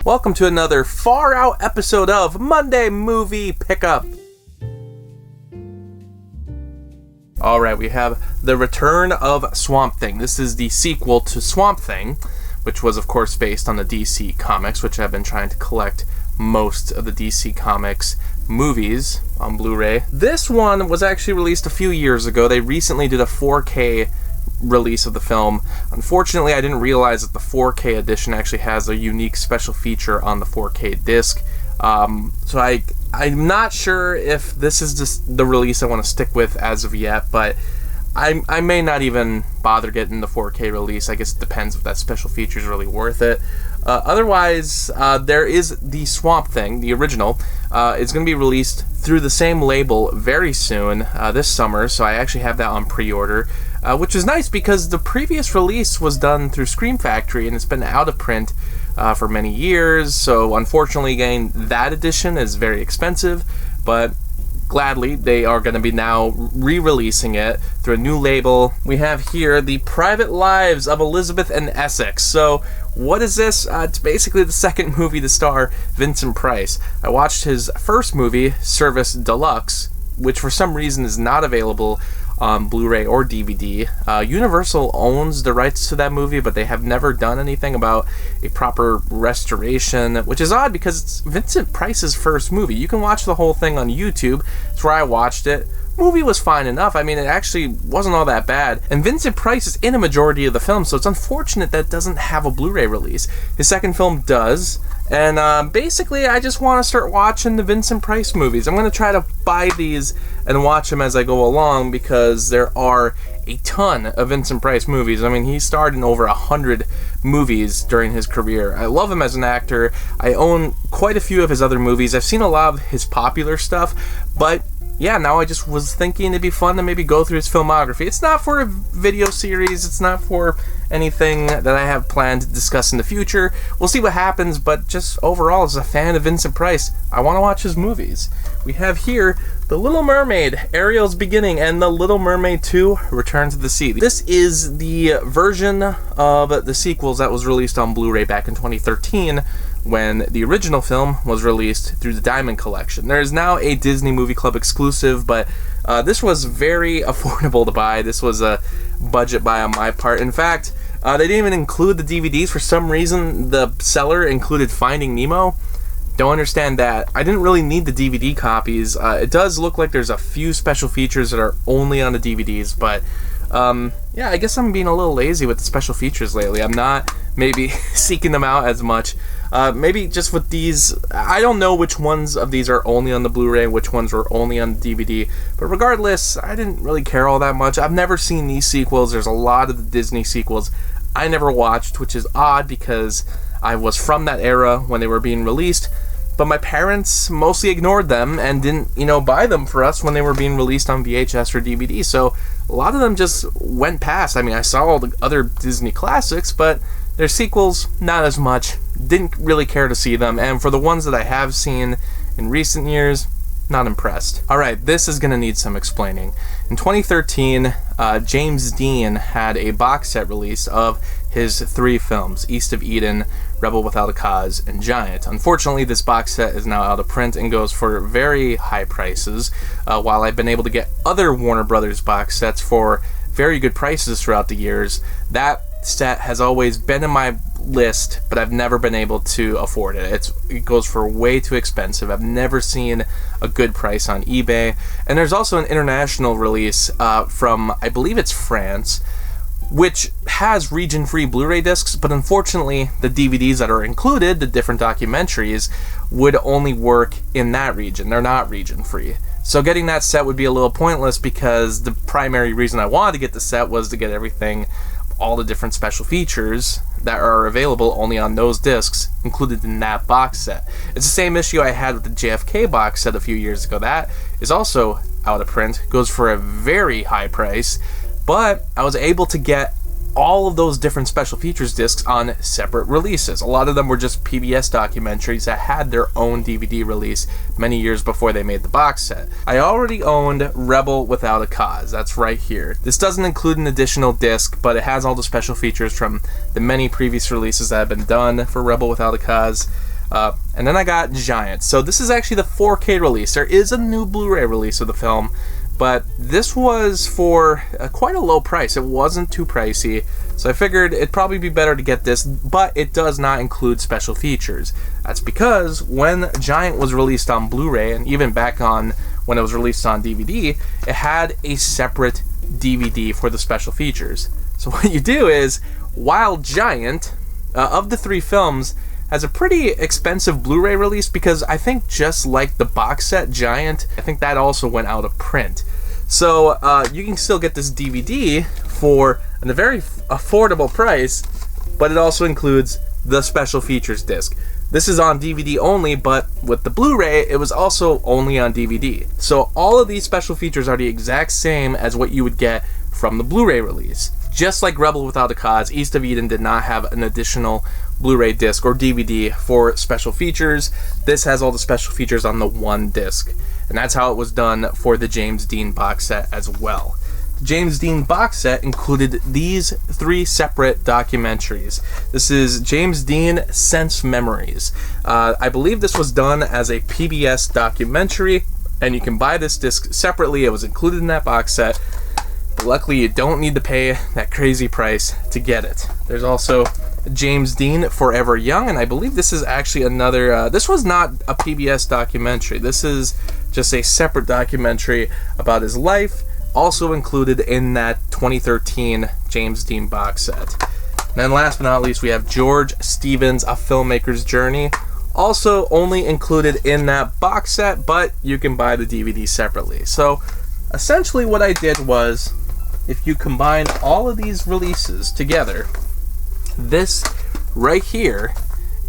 Welcome to another far out episode of Monday Movie Pickup. Alright, we have The Return of Swamp Thing. This is the sequel to Swamp Thing, which was of course based on the DC Comics, which I've been trying to collect most of the DC Comics movies on Blu-ray. This one was actually released a few years ago. They recently did a 4K release of the film. Unfortunately, I didn't realize that the 4K edition actually has a unique special feature on the 4K disc. So I'm not sure if this is just the release I want to stick with as of yet, but I may not even bother getting the 4K release. I guess it depends if that special feature is really worth it. Otherwise, there is the Swamp Thing, the original. It's going to be released through the same label very soon, this summer, so I actually have that on pre-order, which is nice because the previous release was done through Scream Factory and it's been out of print for many years, so unfortunately getting that edition is very expensive, but gladly, they are going to be now re-releasing it through a new label. We have here The Private Lives of Elizabeth and Essex. So, what is this? It's basically the second movie to star Vincent Price. I watched his first movie, Service Deluxe, which for some reason is not available on Blu-ray or DVD. Universal owns the rights to that movie, but they have never done anything about a proper restoration, which is odd because it's Vincent Price's first movie. You can watch the whole thing on YouTube. It's where I watched it. Movie was fine enough. I mean, it actually wasn't all that bad. And Vincent Price is in a majority of the film, so it's unfortunate that it doesn't have a Blu-ray release. His second film does. And basically, I just want to start watching the Vincent Price movies. I'm going to try to buy these and watch them as I go along because there are a ton of Vincent Price movies. I mean, he starred in over 100 movies during his career. I love him as an actor. I own quite a few of his other movies. I've seen a lot of his popular stuff, but yeah, now I just was thinking it'd be fun to maybe go through his filmography. It's not for a video series, it's not for anything that I have planned to discuss in the future. We'll see what happens, but just overall, as a fan of Vincent Price, I want to watch his movies. We have here The Little Mermaid, Ariel's Beginning, and The Little Mermaid 2, Return to the Sea. This is the version of the sequels that was released on Blu-ray back in 2013, when the original film was released through the Diamond Collection. There is now a Disney Movie Club exclusive, but this was very affordable to buy. This was a budget buy on my part. In fact, they didn't even include the DVDs. For some reason, the seller included Finding Nemo. Don't understand that. I didn't really need the DVD copies. It does look like there's a few special features that are only on the DVDs, but yeah, I guess I'm being a little lazy with the special features lately. I'm not maybe seeking them out as much. Maybe just with these, I don't know which ones of these are only on the Blu-ray, which ones were only on the DVD, but regardless, I didn't really care all that much. I've never seen these sequels. There's a lot of the Disney sequels I never watched, which is odd because I was from that era when they were being released, but my parents mostly ignored them and didn't, buy them for us when they were being released on VHS or DVD, so a lot of them just went past. I mean, I saw all the other Disney classics, but their sequels, not as much. Didn't really care to see them, and for the ones that I have seen in recent years, not impressed. Alright, this is going to need some explaining. In 2013, James Dean had a box set release of his 3 films, East of Eden, Rebel Without a Cause, and Giant. Unfortunately, this box set is now out of print and goes for very high prices, while I've been able to get other Warner Brothers box sets for very good prices throughout the years. That set has always been in my list, but I've never been able to afford it. It goes for way too expensive. I've never seen a good price on eBay. And there's also an international release from, I believe it's France, which has region-free Blu-ray discs, but unfortunately the DVDs that are included, the different documentaries, would only work in that region. They're not region-free. So getting that set would be a little pointless because the primary reason I wanted to get the set was to get everything, all the different special features that are available only on those discs included in that box set. It's the same issue I had with the JFK box set a few years ago. That is also out of print, goes for a very high price, but I was able to get all of those different special features discs on separate releases. A lot of them were just PBS documentaries that had their own DVD release many years before they made the box set. I already owned Rebel Without a Cause. That's right here. This doesn't include an additional disc, but it has all the special features from the many previous releases that have been done for Rebel Without a Cause. And then I got Giant. So this is actually the 4K release. There is a new Blu-ray release of the film, but this was for quite a low price. It wasn't too pricey, so I figured it'd probably be better to get this, but it does not include special features. That's because when Giant was released on Blu-ray, and even back on when it was released on DVD, it had a separate DVD for the special features. So what you do is, while Giant, of the 3 films, has a pretty expensive Blu-ray release, because I think just like the box set Giant, I think that also went out of print. So you can still get this DVD for a very affordable price, but it also includes the special features disc. This is on DVD only, but with the Blu-ray, it was also only on DVD. So all of these special features are the exact same as what you would get from the Blu-ray release. Just like Rebel Without a Cause, East of Eden did not have an additional Blu-ray disc or DVD for special features. This has all the special features on the one disc. And that's how it was done for the James Dean box set as well. The James Dean box set included these 3 separate documentaries. This is James Dean Sense Memories. I believe this was done as a PBS documentary, and you can buy this disc separately. It was included in that box set. But luckily, you don't need to pay that crazy price to get it. There's also James Dean Forever Young, and I believe this is actually another, this was not a PBS documentary. This is just a separate documentary about his life, also included in that 2013 James Dean box set. And then last but not least, we have George Stevens, A Filmmaker's Journey, also only included in that box set, but you can buy the DVD separately. So essentially what I did was, if you combine all of these releases together, this right here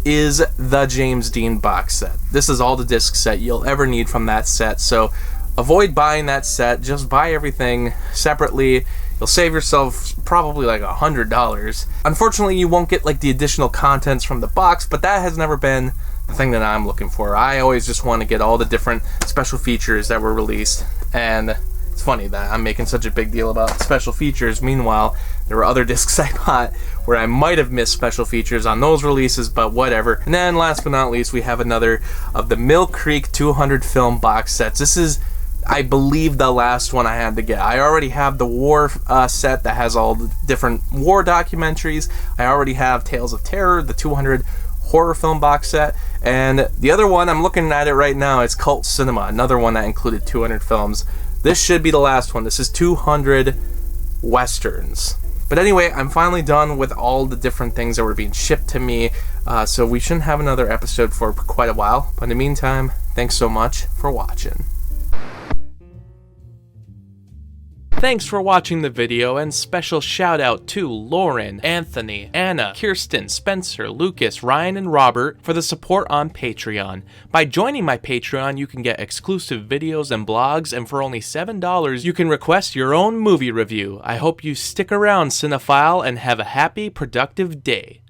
is the James Dean box set. This is all the disc set you'll ever need from that set, so avoid buying that set. Just buy everything separately. You'll save yourself probably like $100. Unfortunately, you won't get like the additional contents from the box, but that has never been the thing that I'm looking for. I always just want to get all the different special features that were released, and it's funny that I'm making such a big deal about special features. Meanwhile, there were other discs I bought where I might have missed special features on those releases, but whatever. And then last but not least, we have another of the Mill Creek 200 film box sets. This is, I believe, the last one I had to get. I already have the war set that has all the different war documentaries. I already have Tales of Terror, the 200 horror film box set, and the other one, I'm looking at it right now, it's Cult Cinema, another one that included 200 films. This should be the last one. This is 200 westerns. But anyway, I'm finally done with all the different things that were being shipped to me, so we shouldn't have another episode for quite a while. But in the meantime, thanks so much for watching. Thanks for watching the video, and special shout out to Lauren, Anthony, Anna, Kirsten, Spencer, Lucas, Ryan, and Robert for the support on Patreon. By joining my Patreon, you can get exclusive videos and blogs, and for only $7, you can request your own movie review. I hope you stick around, Cinephile, and have a happy, productive day.